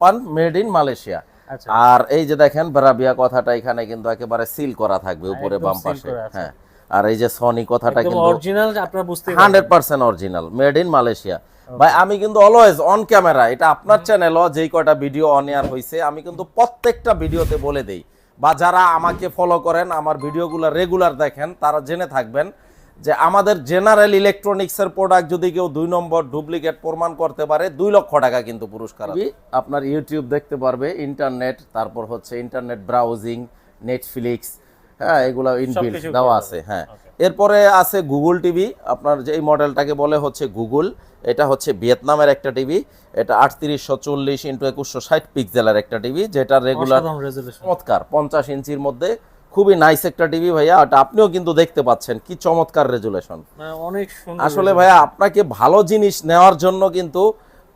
Japan, made in Malaysia. আচ্ছা, আর এই যে দেখেন ব্রাভিয়া কথাটা এখানে কিন্তু একেবারে সিল করা থাকবে উপরে একদম বাম সিল পাশে। করা আছে। হ্যাঁ, আর এই যে সনি কথাটা একদম কিন্তু অরিজিনাল, আপনারা বুঝতেই পারবেন। 100% অরিজিনাল, মেড ইন মালয়েশিয়া। ভাই আমি কিন্তু অলওয়েজ অন ক্যামেরা, এটা আপনার চ্যানেলও যেই কয়টা ভিডিও অন এয়ার হয়েছে আমি কিন্তু প্রত্যেকটা ভিডিওতে বলে দেই, বা যারা আমাকে ফলো করেন আমার ভিডিওগুলো রেগুলার দেখেন তারা জেনে থাকবেন যে আমাদের জেনারেল ইলেকট্রনিক্সের প্রোডাক্ট যদি কেউ 2 নম্বর ডুপ্লিকেট প্রমাণ করতে পারে 2 লক্ষ টাকা কিন্তু পুরস্কার আছে। আপনার ইউটিউব দেখতে পারবে, ইন্টারনেট, তারপর হচ্ছে ইন্টারনেট ব্রাউজিং, নেটফ্লিক্স, হ্যাঁ এগুলো ইনবিল্ট সবকিছু দেওয়া করা আছে। যাবে। হ্যাঁ, Okay. এরপরে আছে গুগল টিভি। আপনার যে এই মডেলটাকে বলে হচ্ছে গুগল, এটা হচ্ছে ভিয়েতনামের একটা টিভি। এটা 3840x2160 পিক্সেলের একটা টিভি, যেটা রেগুলার অসাধারণ রেজোলিউশন। চমৎকার 50 ইঞ্চির মধ্যে খুবই নাইস একটা টিভি ভাইয়া। এটা আপনিও কিন্তু দেখতে পাচ্ছেন কি চমৎকার রেজুলেশন। মানে অনেক সুন্দর। আসলে ভাইয়া আপনাকে ভালো জিনিস নেওয়ার জন্য কিন্তু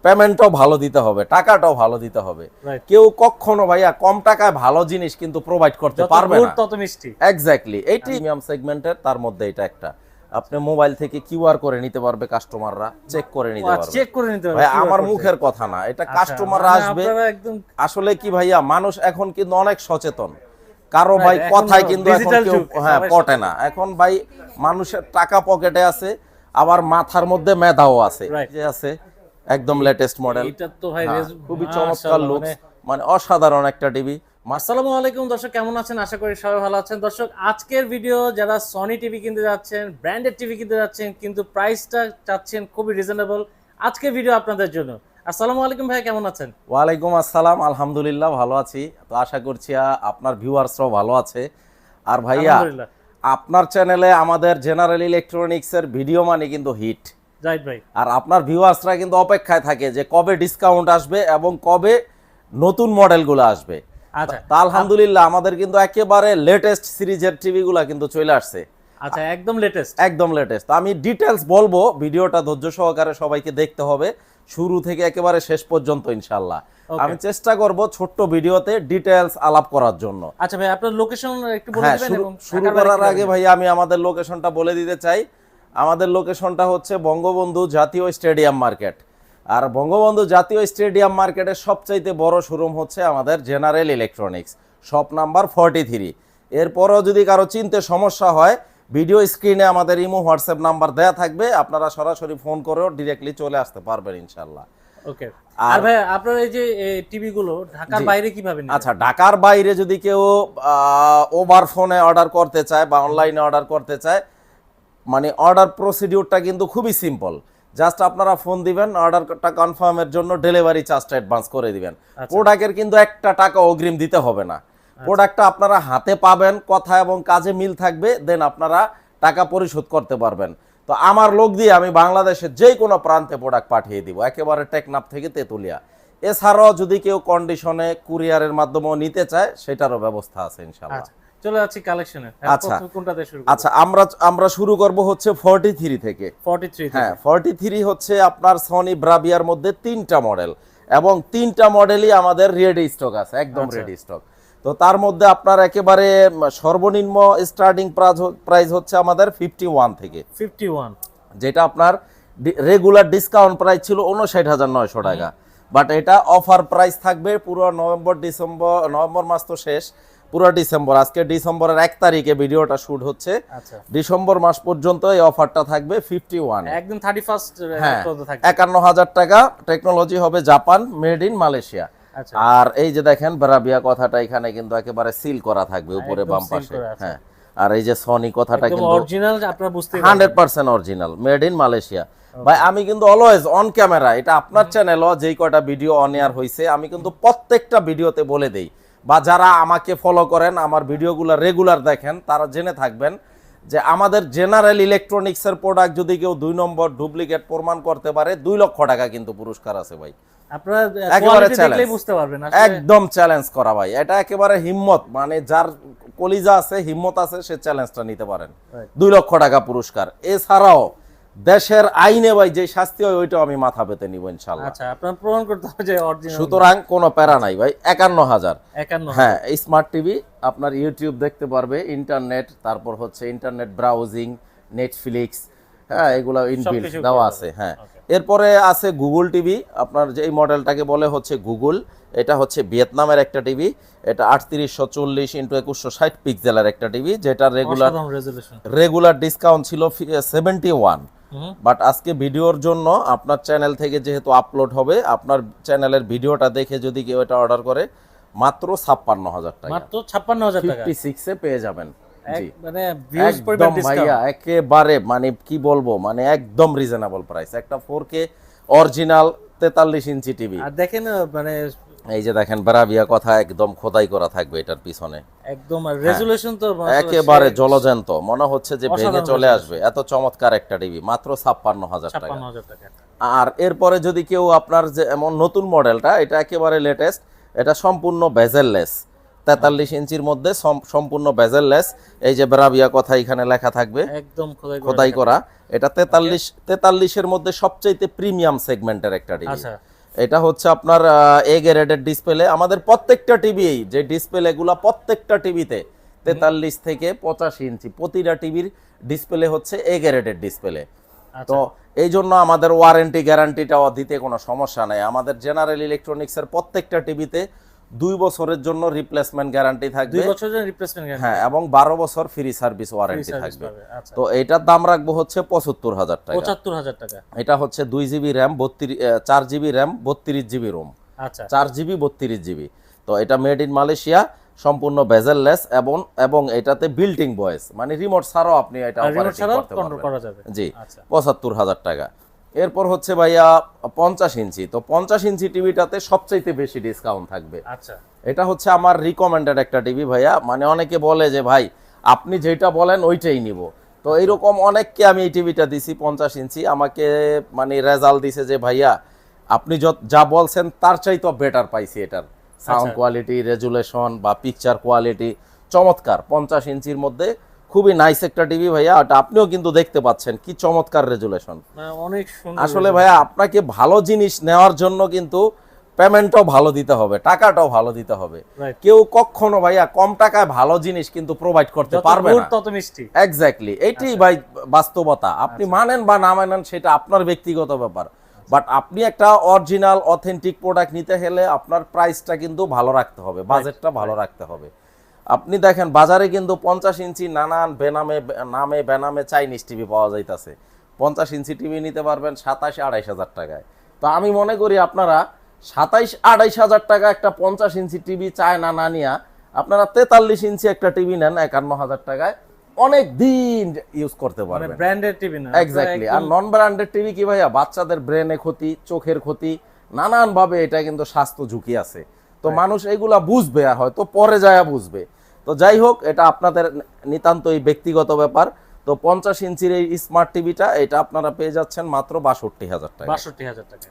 পেমেন্টটাও ভালো দিতে হবে, টাকাটাও ভালো দিতে হবে। Right. কেউ কখনো ভাইয়া কম টাকায় ভালো জিনিস কিন্তু প্রোভাইড করতে যত পারবে গুড় না। তত মিষ্টি। এক্স্যাক্টলি, এই প্রিমিয়াম সেগমেন্টের তার মধ্যে এটা একটা। আপনি মোবাইল থেকে কিউআর করে নিতে পারবে, কাস্টমাররা চেক করে নিতে পারবে। চেক করে নিতে হবে। ভাই আমার মুখের কথা না, এটা কাস্টমাররা আসবে। একদম আসলে কি ভাইয়া, মানুষ এখন কিন্তু অনেক সচেতন। কারো Right, ভাই এখন কথায় কিন্তু এখন digital কেউ যুগ, হ্যাঁ সবাই পটে না। এখন ভাই মানুষের টাকা পকেটে আছে, আবার মাথার মধ্যে মেধাও আছে। Right. যে আছে একদম লেটেস্ট মডেল, এটা তো ভাই খুবই মাশাআল্লাহ, চমৎকার লুকস, মানে অসাধারণ একটা টিভি। আসসালামু আলাইকুম দর্শক, কেমন আছেন? আশা করি সবাই ভালো আছেন। দর্শক, আজকের ভিডিও যারা সনি টিভি কিনতে যাচ্ছেন, ব্র্যান্ডেড টিভি কিনতে যাচ্ছেন কিন্তু প্রাইসটা চাচ্ছেন খুবই রিজনেবল, আজকের ভিডিও আপনাদের জন্য। আসসালামু আলাইকুম ভাই, কেমন আছেন? ওয়ালাইকুম আসসালাম, আলহামদুলিল্লাহ ভালো আছি। তো আশা করছি আপনার ভিউয়ার্সরাও ভালো আছে। আর ভাইয়া আলহামদুলিল্লাহ। আপনার চ্যানেলে আমাদের জেনারেল ইলেকট্রনিক্সের ভিডিও মানে কিন্তু হিট। রাইট ভাই। আর আপনার ভিউয়ার্সরা কিন্তু অপেক্ষায় থাকে যে কবে ডিসকাউন্ট আসবে এবং কবে নতুন মডেলগুলো আসবে। আচ্ছা তা আলহামদুলিল্লাহ আমাদের কিন্তু একেবারে লেটেস্ট সিরিজের টিভিগুলো কিন্তু চলে আসছে, আচ্ছা, একদম লেটেস্ট। একদম লেটেস্ট। তো আমি ডিটেলস বলবো, ভিডিওটা ধৈর্য সহকারে সবাইকে দেখতে হবে শুরু থেকে একেবারে শেষ পর্যন্ত ইনশাআল্লাহ। Okay. আমি চেষ্টা করব ছোট্ট ভিডিওতে ডিটেলস আলাপ করার জন্য। আচ্ছা ভাই, আপনার লোকেশন একটু বলে হ্যাঁ, দিবেন এবং শুরু ঢাকার করার বাইরে আগে ভাই আমি আমাদের লোকেশনটা বলে দিতে চাই। আমাদের লোকেশনটা হচ্ছে বঙ্গবন্ধু জাতীয় স্টেডিয়াম মার্কেট। আর বঙ্গবন্ধু জাতীয় স্টেডিয়াম মার্কেটের সবচাইতে বড় শোরুম হচ্ছে আমাদের জেনারেল ইলেকট্রনিক্স, শপ নাম্বার 43। এরপরও যদি কারো চিনতে সমস্যা হয়, ভিডিও স্ক্রিনে আমাদের ইমো হোয়াটসঅ্যাপ নাম্বার দেয়া থাকবে, আপনারা সরাসরি ফোন করেও ডিরেক্টলি চলে আসতে পারবেন ইনশাআল্লাহ। ওকে। আর ভাই আপনার এই যে টিভি গুলো ঢাকার বাইরে কিভাবে নেবেন? আচ্ছা, ঢাকার বাইরে যদি কেউ ওভার ফোনে অর্ডার করতে চায় বা অনলাইনে অর্ডার করতে চায়, মানে অর্ডার প্রসিডিউরটা কিন্তু খুবই সিম্পল। জাস্ট আপনারা ফোন দিবেন, অর্ডারটা কনফার্মের জন্য ডেলিভারি চার্জটা অ্যাডভান্স করে দিবেন। প্রোডাক্টের কিন্তু একটা টাকা অগ্রিম দিতে হবে না। প্রোডাক্টটা আপনারা হাতে পাবেন, কথা এবং কাজে মিল থাকবে, দেন আপনারা টাকা পরিশোধ করতে পারবেন। তো আমার লোক দিয়ে আমি বাংলাদেশের যে কোনো প্রান্তে প্রোডাক্ট পাঠিয়ে দিব, একেবারে টেকনাফ থেকে তেতুলিয়া। এছাড়াও যদি কেউ কন্ডিশনে কুরিয়ারের মাধ্যমেও নিতে চায়, সেটারও ব্যবস্থা আছে ইনশাআল্লাহ। চলে যাচ্ছি কালেকশনে। আচ্ছা, কোনটাতে শুরু করব? আচ্ছা আমরা শুরু করব হচ্ছে 43 থেকে। 43 থেকে। হ্যাঁ, 43 হচ্ছে আপনার সনি ব্রাভিয়ার মধ্যে 3টা মডেল, এবং 3টা মডেলই আমাদের রেডি স্টক আছে, একদম রেডি স্টক। তো তার মধ্যে আপনার একেবারে সর্বনিম্ন স্টার্টিং প্রাইস হচ্ছে আমাদের 51 থেকে। 51, যেটা আপনার রেগুলার ডিসকাউন্ট প্রাইস ছিল 59,900 টাকা, বাট এটা অফার প্রাইস থাকবে পুরো নভেম্বর মাস তো শেষ, পুরো ডিসেম্বর, আজকে ডিসেম্বরের 1 তারিখে ভিডিওটা শুট হচ্ছে। আচ্ছা, ডিসেম্বর মাস পর্যন্ত এই অফারটা থাকবে 51, একদম 31 হ্যাঁ পর্যন্ত থাকবে। 51,000 টাকা। টেকনোলজি হবে জাপান, মেড ইন মালয়েশিয়া। আচ্ছা, আর এই যে দেখেন ব্রাভিয়া কথাটা এখানে কিন্তু একেবারে সিল করা থাকবে উপরে একদম বাম seal পাশে। করা আছে। হ্যাঁ, আর এই যে সনি কথাটা একদম কিন্তু অরিজিনাল, আপনারা বুঝতেই পারবেন। 100% অরিজিনাল, মেড ইন মালয়েশিয়া। ভাই আমি কিন্তু অলওয়েজ অন ক্যামেরা, এটা আপনার চ্যানেলও যেই কয়টা ভিডিও অন এয়ার হয়েছে আমি কিন্তু প্রত্যেকটা ভিডিওতে বলে দেই, বা যারা আমাকে ফলো করেন আমার ভিডিওগুলো রেগুলার দেখেন তারা জেনে থাকবেন যে আমাদের জেনারেল ইলেকট্রনিক্সের প্রোডাক্ট যদি কেউ 2 নম্বর ডুপ্লিকেট প্রমাণ করতে পারে 2 লক্ষ টাকা কিন্তু পুরস্কার আছে ভাই। আপনারা একেবারে কোয়ালিটি দেখলেই বুঝতে পারবেন আসলে। একদম চ্যালেঞ্জ করা ভাই, এটা একেবারে হিম্মত, মানে যার কলিজা আছে, হিম্মত আছে, সে চ্যালেঞ্জটা নিতে পারেন। 2 লক্ষ টাকা পুরস্কার। এছাড়াও দেশের আইনে ভাই যে শাস্তি হয় ওইটাও আমি মাথা পেতে নিব ইনশাআল্লাহ। আচ্ছা, আপনারা প্রমাণ করতে হবে যে অরিজিনাল। সুতরাং কোনো প্যারা নাই ভাই। 51,000। 51। হ্যাঁ, স্মার্ট টিভি, আপনার ইউটিউব দেখতে পারবে, ইন্টারনেট, তারপর হচ্ছে ইন্টারনেট ব্রাউজিং, নেটফ্লিক্স, হ্যাঁ এগুলো ইনবিল্ট সবকিছু দেওয়া করা আছে। হ্যাঁ, এরপরে আছে গুগল টিভি, আপনার যে এই মডেলটাকে বলে হচ্ছে গুগল। এটা হচ্ছে ভিয়েতনামের একটা টিভি। এটা 3840x2160 পিক্সেলের একটা টিভি, যেটা রেগুলার ডিসকাউন্ট ছিল 71। বাট আজকে ভিডিওর জন্য আপনার চ্যানেল থেকে যেহেতু আপলোড হবে, আপনার চ্যানেলের ভিডিওটা দেখে যদি কেউ এটা অর্ডার করে মাত্র 56,000 টাকা, মাত্র 56,000 টাকা 56 এ পেয়ে যাবেন। জি, মানে ভিউজ পরিমাণ একদম ভাইয়া ডিসকাউন্ট একেবারে মানে কি বলবো, মানে একদম রিজনেবল প্রাইস। একটা 4K অরিজিনাল 43 ইঞ্চি টিভি। আর দেখেন মানে এই যে দেখেন ব্রাভিয়া কথা একদম খোদাই করা থাকবে এটার পিছনে, একদম রেজুলেশন তো একেবারে জলজ্যান্ত, মনে হচ্ছে যে ভেঙে চলে আসবে, এত চমৎকার একটা টিভি মাত্র 56,000 টাকা। 56,000 টাকা। আর এরপরে যদি কেউ আপনার যে এমন নতুন মডেলটা, এটা একেবারে লেটেস্ট, এটা সম্পূর্ণ বেজেললেস, 43 ইঞ্চির মধ্যে সম্পূর্ণ বেজেললেস। এই যে ব্রাভিয়া কথা এখানে লেখা থাকবে, একদম খোদাই করা। এটা 43 এর মধ্যে সবচেয়ে প্রিমিয়াম সেগমেন্টের একটা টিভি। আচ্ছা, এটা হচ্ছে আপনার এ গ্রেডের ডিসপ্লে। আমাদের প্রত্যেকটা টিভি, যে ডিসপ্লেগুলো প্রত্যেকটা টিভিতে 43 থেকে 85 ইঞ্চি, প্রতিটা টিভির ডিসপ্লে হচ্ছে এ গ্রেডের ডিসপ্লে। তো এই জন্য আমাদের ওয়ারেন্টি গ্যারান্টিটাও দিতে কোনো সমস্যা নাই। আমাদের জেনারেল ইলেকট্রনিক্সের প্রত্যেকটা টিভিতে 2 বছরের জন্য রিপ্লেসমেন্ট গ্যারান্টি থাকবে। 2 বছরের জন্য রিপ্লেসমেন্ট গ্যারান্টি, হ্যাঁ, এবং 12 বছর ফ্রি সার্ভিস ওয়ারেন্টি থাকবে। আচ্ছা, তো এইটার দাম রাখবো হচ্ছে 75,000 টাকা। 75,000 টাকা। এটা হচ্ছে 2 GB RAM, 4 GB RAM, 32 GB ROM. আচ্ছা, 4 জিবি 32 জিবি। তো এটা মেড ইন মালয়েশিয়া, সম্পূর্ণ বেজেললেস, এবং এটাতে বিল্ট ইন ভয়েস, মানে রিমোট ছাড়াও আপনি এটা অপারেটিং করতে পারবেন। জি, 75,000 টাকা। এরপর হচ্ছে ভাইয়া 50 ইঞ্চি। তো 50 ইঞ্চি টিভিটাতে সবচাইতে বেশি ডিসকাউন্ট থাকবে। আচ্ছা, এটা হচ্ছে আমার রিকমেন্ডেড একটা টিভি ভাইয়া, মানে অনেকে বলে যে ভাই আপনি যেটা বলেন ওইটাই নিব। তো এইরকম অনেককে আমি এই টিভিটা দিছি 50 ইঞ্চি, আমাকে মানে রেজাল্ট দিছে যে ভাইয়া আপনি যা বলছেন তার চাইতে বেটার পাইছি। এটার সাউন্ড কোয়ালিটি, রেজুলেশন বা পিকচার কোয়ালিটি চমৎকার। 50 ইঞ্চির মধ্যে খুবই নাইস একটা টিভি ভাইয়া। এটা আপনিও কিন্তু দেখতে পাচ্ছেন কি চমৎকার রেজুলেশন, অনেক সুন্দর। আসলে ভাইয়া আপনাকে ভালো জিনিস নেওয়ার জন্য কিন্তু পেমেন্টও ভালো দিতে হবে, টাকাটাও ভালো দিতে হবে। কেউ কখনো ভাইয়া কম টাকায় ভালো জিনিস কিন্তু প্রোভাইড করতে পারবে না। তত মিষ্টি, এক্স্যাক্টলি, এইটাই ভাই বাস্তবতা। আপনি মানেন বা না মানেন সেটা আপনার ব্যক্তিগত ব্যাপার, বাট আপনি একটা অরিজিনাল অথেন্টিক প্রোডাক্ট নিতে হলে আপনার প্রাইসটা কিন্তু ভালো রাখতে হবে, বাজেটটা ভালো রাখতে হবে। আপনি দেখেন বাজারে কিন্তু 50 ইঞ্চি নানান নামে বেনামে চাইনিজ টিভি পাওয়া যাইতাছে। 50 ইঞ্চি টিভি নিতে পারবেন 27-28 হাজার টাকায়। তো আমি মনে করি আপনারা 27-28 হাজার টাকা একটা 50 ইঞ্চি টিভি চায়না না নিয়া আপনারা 43 ইঞ্চি একটা টিভি নেন 51,000 টাকায়, অনেক দিন ইউজ করতে পারবেন। ব্র্যান্ডেড টিভি না, এক্স্যাক্টলি। আর নন ব্র্যান্ডেড টিভি কি ভাইয়া, বাচ্চাদের ব্রেনে ক্ষতি, চোখের ক্ষতি, নানান ভাবে এটা কিন্তু স্বাস্থ্য ঝুঁকি আছে। তো মানুষ এগুলা বুঝবে, আর হয়তো পরে যায় বুঝবে। তো যাই হোক, এটা আপনাদের নিতান্তই ব্যক্তিগত ব্যাপার। তো 50 ইঞ্চির এই স্মার্ট টিভিটা এটা আপনারা পেয়ে যাচ্ছেন মাত্র 62,000 টাকা। 62,000 টাকা।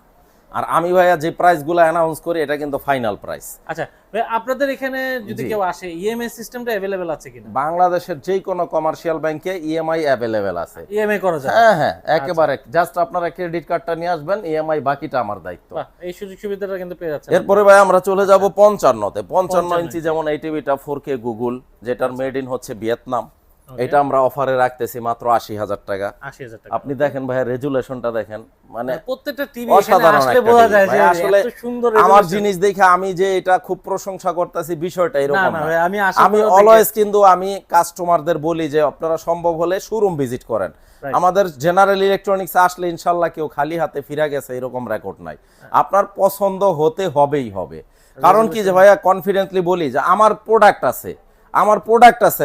আর আমি ভাইয়া যে প্রাইসগুলো অ্যানাউন্স করি এটা কিন্তু ফাইনাল প্রাইস। আচ্ছা ভাই, আপনাদের এখানে যদি কেউ আসে ইএমআই সিস্টেমটা अवेलेबल আছে কিনা? বাংলাদেশের যে কোনো কমার্শিয়াল ব্যাংকে ইএমআই अवेलेबल আছে। ইএমআই করা যায়? হ্যাঁ হ্যাঁ, একেবারে জাস্ট আপনারা ক্রেডিট কার্ডটা নিয়ে আসবেন, ইএমআই বাকিটা আমার দায়িত্ব। বাহ, এই সুযোগ সুবিধাটা কিন্তু পেয়ে যাচ্ছে। এরপরে ভাই আমরা চলে যাব 55 তে। 55 ইঞ্চি যেমন এই টিভিটা 4K গুগল, যেটার মেড ইন হচ্ছে ভিয়েতনাম। এটা আমরা অফারে রাখতেছি মাত্র 80,000 টাকা। 80,000 টাকা। আপনি দেখেন ভাই রেজুলেশনটা দেখেন, মানে প্রত্যেকটা টিভি এখানে আসলে বোঝা যায় যে এত সুন্দর আমার জিনিস দেখে আমি যে এটা খুব প্রশংসা করতেছি বিষয়টা এরকম না। ভাই, আমি অলওয়েজ কিন্তু আমি কাস্টমারদের বলি যে আপনারা সম্ভব হলে শোরুম ভিজিট করেন। আমাদের জেনারেল ইলেকট্রনিক্স আসলে ইনশাআল্লাহ কেউ খালি হাতে ফিরে গেছে এরকম রেকর্ড নাই। আপনার পছন্দ হতে হবেই হবে। কারণ কি যে ভাইয়া কনফিডেন্টলি বলি যে আমার প্রোডাক্ট আছে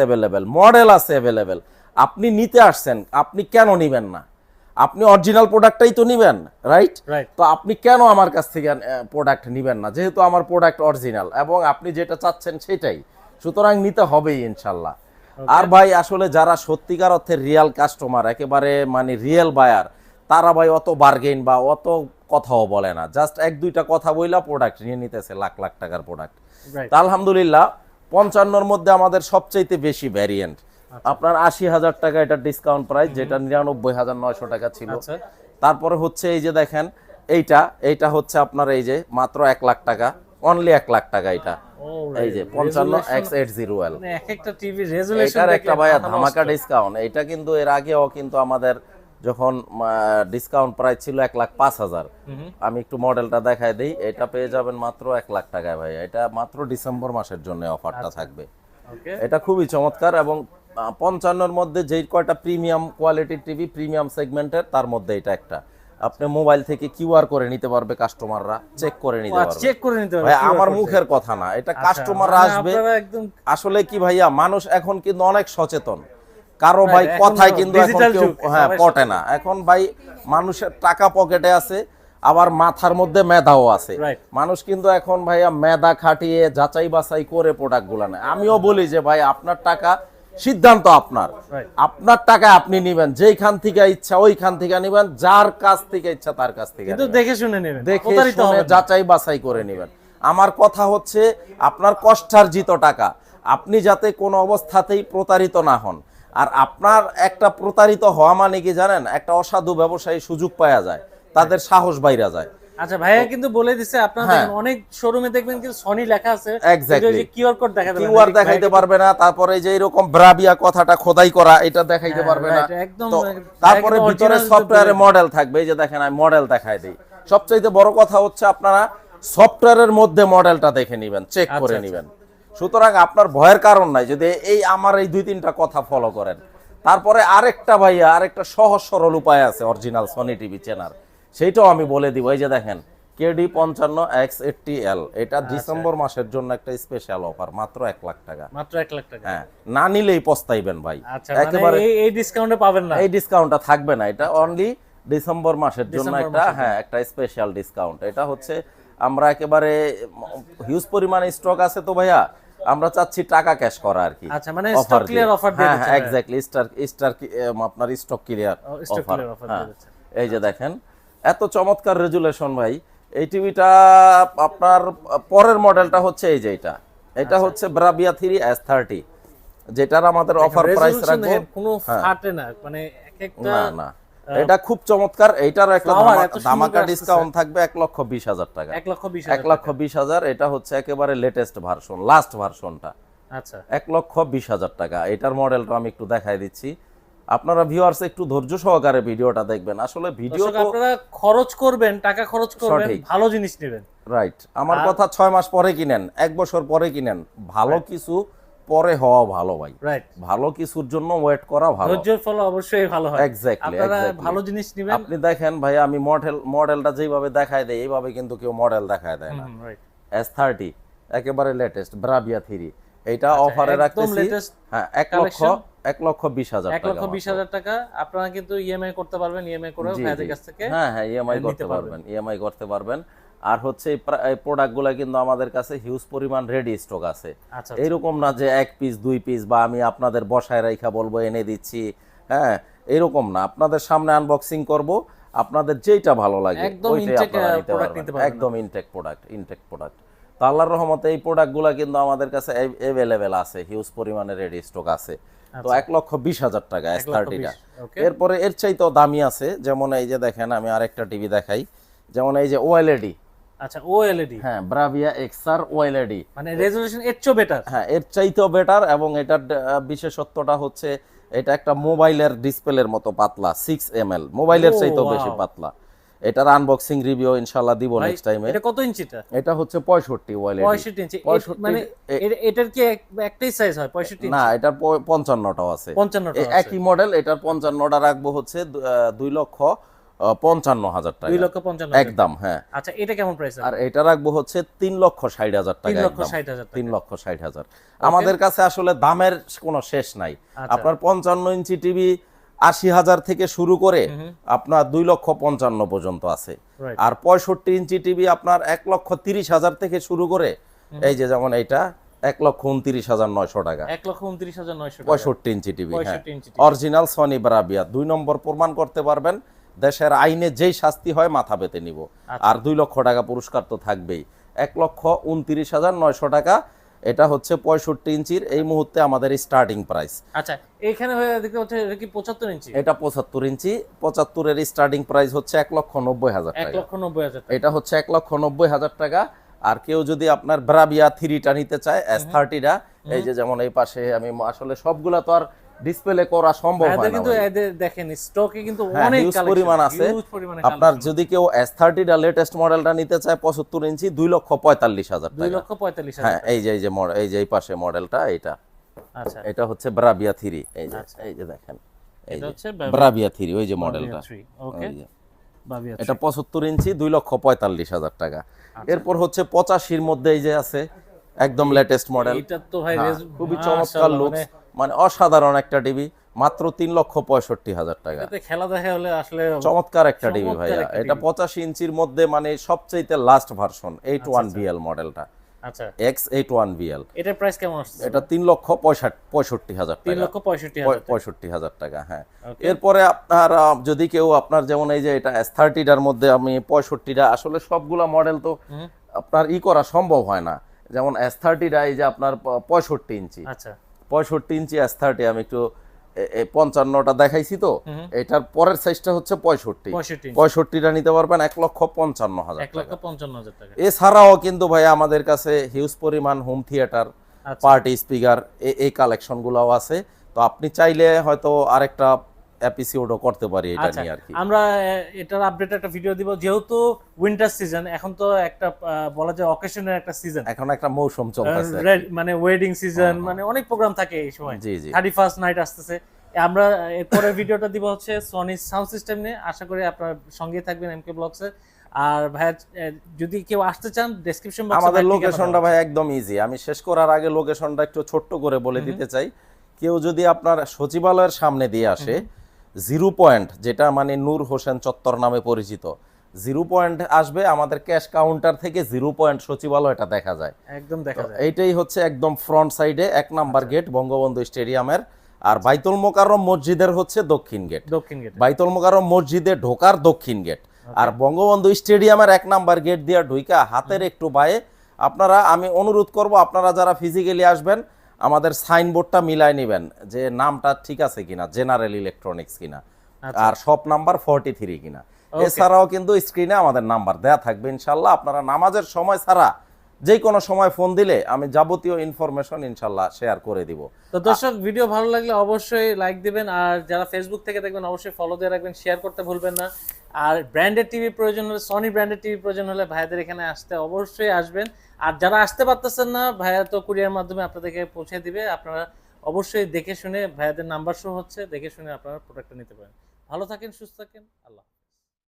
অ্যাভেলেবেল, মডেল আছে অ্যাভেলেবেল। আপনি নিতে আসছেন, আপনি কেন নিবেন না? আপনি অরিজিনাল প্রোডাক্টটাই তো নিবেন, রাইট? তো আপনি কেন আমার কাছ থেকে প্রোডাক্ট নিবেন না? যেহেতু আমার প্রোডাক্ট অরিজিনাল এবং আপনি যেটা চাচ্ছেন সেটাই, সুতরাং নিতে হবেই ইনশাল্লাহ। আর ভাই আসলে যারা সত্যিকার অর্থে রিয়েল কাস্টমার, একেবারে মানে রিয়েল বায়ার, তারা ভাই অত বার্গেইন বা অত কথাও বলে না, জাস্ট 1-2টা কথা বইলা প্রোডাক্ট নিয়ে নিতেছে, লাখ লাখ টাকার প্রোডাক্ট। আলহামদুলিল্লাহ 55-র মধ্যে আমাদের সবচাইতে বেশি ভ্যারিয়েন্ট। আপনার 80,000 টাকা এটা ডিসকাউন্ট প্রাইস, যেটা 99,900 টাকা ছিল। তারপরে হচ্ছে এই যে দেখেন এইটা হচ্ছে আপনার এই যে মাত্র 1 লাখ টাকা, অনলি 1 লাখ টাকা। এটা এই যে 55X801, এক একটা টিভি রেজুলেশন এটার একটা ভাইয়া ধামাকা ডিসকাউন্ট। এটা কিন্তু এর আগেও কিন্তু আমাদের যখন ডিসকাউন্ট প্রাইস ছিল 1,05,000, আমি একটু মডেলটা দেখাই দিই। এটা পেয়ে যাবেন মাত্র 1 লাখ টাকায় ভাই। এটা মাত্র ডিসেম্বর মাসের জন্য অফারটা থাকবে। ওকে, এটা খুবই চমৎকার এবং 55-র মধ্যে যেই কয়টা প্রিমিয়াম কোয়ালিটির টিভি, প্রিমিয়াম সেগমেন্টের, তার মধ্যে এটা একটা। আপনি মোবাইল থেকে কিউআর করে নিতে পারবে, কাস্টমাররা চেক করে নিতে পারবে। চেক করে নিতে হবে ভাই আমার মুখের কথা না, এটা কাস্টমাররা আসবে। একদম আসলে কি ভাইয়া, মানুষ এখন কিন্তু অনেক সচেতন। কারো ভাই এখন কথায় কিন্তু এখন digital কেউ যুগ, সবাই পটে না। এখন ভাই মানুষের টাকা পকেটে আছে, আবার মাথার মধ্যে মেধাও আছে। Right. মানুষ কিন্তু এখন ভাইয়া মেধা খাটিয়ে যাচাই বাছাই করে প্রোডাক্ট গুলা নেয়। আমিও বলি যে ভাই আপনার টাকা, সিদ্ধান্ত আপনার। Right. আপনার টাকা আপনি নিবেন, যেইখান থেকে ইচ্ছা ওইখান থেকে নিবেন, যার কাছ থেকে ইচ্ছা তার কাছ থেকে কিন্তু নিবেন। দেখে শুনে নেবেন, দেখে প্রতারিত শুনে হবেন না। যাচাই বাছাই করে নেবেন। আমার কথা হচ্ছে আপনার কষ্টার্জিত টাকা, আপনি যাতে কোনো অবস্থাতেই প্রতারিত না হন। আর আপনার একটা প্রতারিত হওয়া মানে কি জানেন, একটা অসাধু ব্যবসায়ী সুযোগ পাওয়া যায়, তাদের সাহস বাইরা যায়। আচ্ছা ভাইয়া কিন্তু বলে দিছে, আপনারা হ্যাঁ। দেখেন অনেক শোরুমে দেখবেন কিন্তু সনি লেখা আছে, Exactly. কিন্তু ওই যে কিউআর কোড দেখাতে পারবে না। কিউআর দেখাইতে পারবে না, তারপরে যে এরকম ব্রাবিয়া কথাটা খোদাই করা এটা দেখাইতে হ্যাঁ, পারবে না। right, একদম, তো একদম তারপরে ভিতরে original সফটওয়্যারে যদি মডেল থাকবে, এই যে দেখেন আমি মডেল দেখাই দিই। সবচেয়ে বড় কথা হচ্ছে আপনারা সফটওয়্যারের মধ্যে মডেলটা দেখে নেবেন, চেক করে আচ্ছা। নেবেন। সুতরাং আপনার ভয়ের কারণ নাই যদি এই আমার এই 2-3টা কথা ফলো করেন। তারপরে আরেকটা ভাইয়া, আরেকটা সহজ সরল উপায় আছে অরিজিনাল সনি টিভি চেনার, সেইটাও আমি বলে দিব। এই যে দেখেন KD55X80L, এটা ডিসেম্বর মাসের জন্য একটা স্পেশাল অফার, মাত্র 1 লাখ টাকা। মাত্র 1 লাখ টাকা। হ্যাঁ, না নিলেই পস্তাইবেন ভাই। আচ্ছা, মানে এই ডিসকাউন্টে পাবেন না। এই ডিসকাউন্টটা থাকবে না, এটা অনলি ডিসেম্বর মাসের জন্য ডিসেম্বর একটা, মাসের হ্যাঁ, একটা স্পেশাল ডিসকাউন্ট। এটা হচ্ছে আমরা একেবারে হিউজ পরিমাণে স্টক আছে তো ভাইয়া, আমরা চাচ্ছি টাকা ক্যাশ করা আর কি। আচ্ছা, মানে স্টক ক্লিয়ার অফার দিয়ে হ্যাঁ, দিচ্ছেন। এক্স্যাক্টলি, স্টার আপনার stock clear stock offer. Clear offer হ্যাঁ, দিয়ে দিচ্ছেন। এই যে দেখেন এত চমৎকার রেজুলেশন ভাই। এই টিভিটা আপনার পরের মডেলটা হচ্ছে এই যে এটা আচ্ছা। হচ্ছে ব্রাভিয়া 3S30, যেটার আমাদের অফার প্রাইস Resolution রাখবো। দেখেন, কোনো ফাটে না, মানে এক একটা না না, এটা খুব চমৎকার। এইটারও একটা flower এত সুন্দর ধামাকা আসতেছে। ডিসকাউন্ট থাকবে 1,20,000 টাকা। 1,20,000 1,20,000, এটা হচ্ছে একেবারে লেটেস্ট ভার্সন, লাস্ট ভার্সনটা। আচ্ছা, 1,20,000 টাকা। এটার মডেলটা আমি একটু দেখাই দিচ্ছি, আপনারা ভিউয়ার্স একটু ধৈর্য সহকারে ভিডিওটা দেখবেন। আসলে ভিডিও দর্শক তো আপনারা খরচ করবেন, টাকা খরচ করবেন, সঠিক। ভালো জিনিস নেবেন। রাইট, আমার কথা 6 মাস পরে কিনেন, 1 বছর পরে কিনেন, ভালো কিছু পরে হওয়া ভালো ভাই। রাইট, ভালো কিছুর জন্য ওয়েট করা ভালো। ধৈর্যের ফল অবশ্যই ভালো হয়। Exactly, আপনারা exactly. ভালো জিনিস নেবেন। আপনি দেখেন ভাই, আমি মডেলটা যেভাবে দেখায় দেয়, এইভাবে কিন্তু কেউ মডেল দেখায় দেয় না। রাইট, S30 একেবারে লেটেস্ট ব্রাভিয়া 3, এইটা অফারে একদম রাখতেছি। latest হ্যাঁ, collection। 1,20,000 টাকা। 1,20,000 টাকা। আপনারা কিন্তু ইএমআই করতে পারবেন, ইএমআই করে জি, ভাইদের জি। কাছ থেকে হ্যাঁ হ্যাঁ, ইএমআই নিতে করতে পারবেন। পারবেন, ইএমআই করতে পারবেন। আর হচ্ছে এই প্রোডাক্টগুলো কিন্তু আমাদের কাছে হিউজ পরিমাণ রেডি স্টক আছে। আচ্ছা, এইরকম না যে 1 পিস 2 পিস বা আমি আপনাদের বসায় রাইখা বলবো এনে দিচ্ছি, হ্যাঁ, এরকম না। আপনাদের সামনে আনবক্সিং করব, আপনাদের যেটা ভালো লাগে একদম ওইটাই intake আপনারা নিতে product পারবেন। নিতে পারবেন। একদম ইনটেক প্রোডাক্ট। তো আল্লাহর রহমতে এই প্রোডাক্টগুলো কিন্তু আমাদের কাছে অ্যাভেলেবেল আছে, হিউজ পরিমাণে রেডি স্টক আছে। তো 1,20,000 টাকা S30টা। ওকে। এরপরে এর চাইতেও দামি আছে, যেমন এই যে দেখেন আমি আরেকটা টিভি দেখাই, যেমন এই যে OLED। আচ্ছা, ওএলইডি, হ্যাঁ, ব্রাভিয়া XR OLED। মানে রেজোলিউশন এর চেয়ে বেটার। হ্যাঁ, এর চাইতেও বেটার, এবং এটার বিশেষত্বটা হচ্ছে এটা একটা মোবাইলের ডিসপ্লের মতো পাতলা, 6 ml, মোবাইলের Oh, চাইতেও বেশি wow. পাতলা। এটার আনবক্সিং রিভিউ ইনশাআল্লাহ দিব ভাই, নেক্সট টাইমে। এটা কত ইঞ্চিটা? এটা হচ্ছে 65 OLED। 65 ইঞ্চি। 65 মানে এটার কি একটাই সাইজ হয় 65 ইঞ্চি? না, এটার 55টাও আছে। 55টা আছে। একই মডেল, এটার 55টা রাখবো হচ্ছে 2,55,000 টাকা 2,55,000 একদম। হ্যাঁ, আচ্ছা, এটা কেমন প্রাইস? আর এটা রাখবো হচ্ছে 3,60,000 টাকা একদম। 3,60,000 টাকা। 3,60,000। আমাদের কাছে আসলে দামের কোনো শেষ নাই। আচ্ছা। আপনার 55 ইঞ্চি টিভি 80,000 থেকে শুরু করে আপনার 2,55,000 পর্যন্ত আছে। Right. আর 65 ইঞ্চি টিভি আপনার 1,30,000 থেকে শুরু করে, এই যে যেমন এইটা 1,29,900 টাকা। 1,29,900 টাকা। 65 ইঞ্চি টিভি, হ্যাঁ, 65 inch TV. Original Sony Bravia. 2 নম্বর প্রমাণ করতে পারবেন, দেশের আইনে যেই শাস্তি হয় মাথা পেতে নিব। আর 2 লক্ষ টাকা পুরস্কার তো থাকবেই। 1,29,900 টাকা। এটা হচ্ছে 65 ইঞ্চির এই মুহূর্তে আমাদের স্টার্টিং প্রাইস। আচ্ছা, এখানে দেখতে পাচ্ছেন এটা কি 75 ইঞ্চি? এটা 75 ইঞ্চি। 75 এর স্টার্টিং প্রাইস হচ্ছে 1,90,000 টাকা। 1,90,000 টাকা। এটা হচ্ছে 1,90,000 টাকা। আর কেউ যদি আপনার ব্রাভিয়া 3টা নিতে চায়, S30টা, এই যে যেমন এই পাশে আমি আসলে সবগুলা তো আর ডিসপ্লে করা সম্ভব হয় ভাইদের না কিন্তু ভাই। এদের দেখেন স্টকে কিন্তু হ্যাঁ, অনেক হিউজ কালেকশন, পরিমাণ আছে। হিউজ পরিমাণে আপনার কালেকশন। যদি কেউ S30 টা লেটেস্ট মডেলটা নিতে চায় 75 ইঞ্চি 2,45,000 টাকা। 2,45,000 হ্যাঁ, টাকা। এই যে মডেল, এই যে এই পাশে মডেলটা এটা। আচ্ছা, এটা হচ্ছে ব্রাভিয়া 3, আচ্ছা। এই যে দেখেন, এই এটা যে হচ্ছে ব্রাভিয়া 3 ওই যে মডেলটা। ওকে, ওই যে। বাবিয়া এটা 75 ইঞ্চি 2,45,000 টাকা। আচ্ছা। এরপর হচ্ছে 85-র মধ্যে এই যে আছে একদম লেটেস্ট মডেল। এটা তো ভাই খুবই চমৎকার লুকস, মানে অসাধারণ একটা টিভি, মাত্র 3,65,000 টাকা। এটাতে খেলা দেখা হলে আসলে চমৎকার একটা টিভি চমৎকার ভাইয়া। একটা এটা টিভি। 85 ইঞ্চির মধ্যে মানে সবচেয়ে লাস্ট ভার্সন 81VL মডেলটা, আচ্ছা, X81VL। এটার প্রাইস কেমন আসছে? এটা 3,65,000 টাকা। 3,65,000 টাকা। 65,000 টাকা, হ্যাঁ। Okay. এরপরে আপনার যদি কেউ আপনার যেমন এই যে এটা S30টার মধ্যে আমি 65টা, আসলে সবগুলা মডেল তো আপনার করা সম্ভব হয় না। যেমন S30টা এই যে আপনার 65 ইঞ্চি, আচ্ছা, 65 ইঞ্চি S30 আমি একটু 55টা দেখাইছি তো, এটার পরের সাইজটা হচ্ছে 65। 65 ইঞ্চি। 65টা নিতে পারবেন 1,55,000 টাকা। 1,55,000 টাকা। এছাড়াও কিন্তু ভাই আমাদের কাছে হিউজ পরিমাণ হোম থিয়েটার, আচ্ছা। পার্টি স্পিকার, এই কালেকশন গুলাও আছে। তো আপনি চাইলে হয়তো আরেকটা এপিসোডও করতে পারি এটা আচ্ছা, নিয়ে আর কি। আমরা এটার আপডেট একটা ভিডিও দিব, যেহেতু উইন্টার সিজন, এখন তো একটা বলা যায় অকেশনের একটা সিজন, এখন একটা মৌসুম চলতেছে। মানে ওয়েডিং সিজন, মানে অনেক প্রোগ্রাম থাকে এই সময়। জি, জি। 31st নাইট আসতেছে। আমরা এরপরের ভিডিওটা দিব হচ্ছে সনি সাউন্ড সিস্টেম নিয়ে। আশা করি আপনার সঙ্গে থাকবেন এমকে ব্লগসে। আর ভাই যদি কেউ আসতে চান ডেসক্রিপশন বক্সে আমাদের লোকেশনটা ভাই একদম ইজি। আমি শেষ করার আগে লোকেশনটা একটু ছোট্ট করে বলে দিতে চাই। কেউ যদি আপনার সচিবালয়ের সামনে দিয়ে আসে, 0 পয়েন্ট, যেটা মানে নূর হোসেন চত্বর নামে পরিচিত, 0 পয়েন্ট আসবে, আমাদের ক্যাশ কাউন্টার থেকে 0 পয়েন্ট সচিবালয়টা দেখা যায়। একদম দেখা যায়। এইটাই হচ্ছে একদম ফ্রন্ট সাইডে 1 নাম্বার গেট বঙ্গবন্ধু স্টেডিয়ামের। আর বাইতুল মোকাররম মসজিদের হচ্ছে দক্ষিণ গেট। দক্ষিণ গেট। বাইতুল মোকাররম মসজিদে ঢোকার দক্ষিণ গেট। আর বঙ্গবন্ধু স্টেডিয়ামের 1 নাম্বার গেট দিয়ে ঢুইকা হাতের একটু বায়ে আপনারা, আমি অনুরোধ করব আপনারা যারা ফিজিক্যালি আসবেন আমাদের সাইনবোর্ডটা মিলাই নেবেন যে নামটা ঠিক আছে কিনা, জেনারেল ইলেকট্রনিক্স কিনা, আর শপ নাম্বার 43 কিনা। এছাড়াও কিন্তু স্ক্রিনে আমাদের নাম্বার দেয়া থাকবে ইনশাল্লাহ। আপনারা নামাজের সময় ছাড়া যে কোনো সময় ফোন দিলে আমি যাবতীয় ইনফরমেশন ইনশাল্লাহ শেয়ার করে দিব। তো দর্শক, ভিডিও ভালো লাগলে অবশ্যই লাইক দিবেন, আর যারা ফেসবুক থেকে দেখবেন অবশ্যই ফলো দিয়ে রাখবেন, শেয়ার করতে ভুলবেন না। আর ব্র্যান্ডেড টিভি প্রয়োজন হলে, সনি ব্র্যান্ডেড টিভি প্রয়োজন হলে ভাইয়াদের এখানে আসতে অবশ্যই আসবেন। আর যারা আসতে পারতেছেন না, ভাইয়া তো কুরিয়ার মাধ্যমে আপনাদেরকে পৌঁছে দিবে। আপনারা অবশ্যই দেখে শুনে, ভাইয়াদের নাম্বার শো হচ্ছে, দেখে শুনে আপনারা প্রোডাক্টটা নিতে পারেন। ভালো থাকেন, সুস্থ থাকেন, আল্লাহ।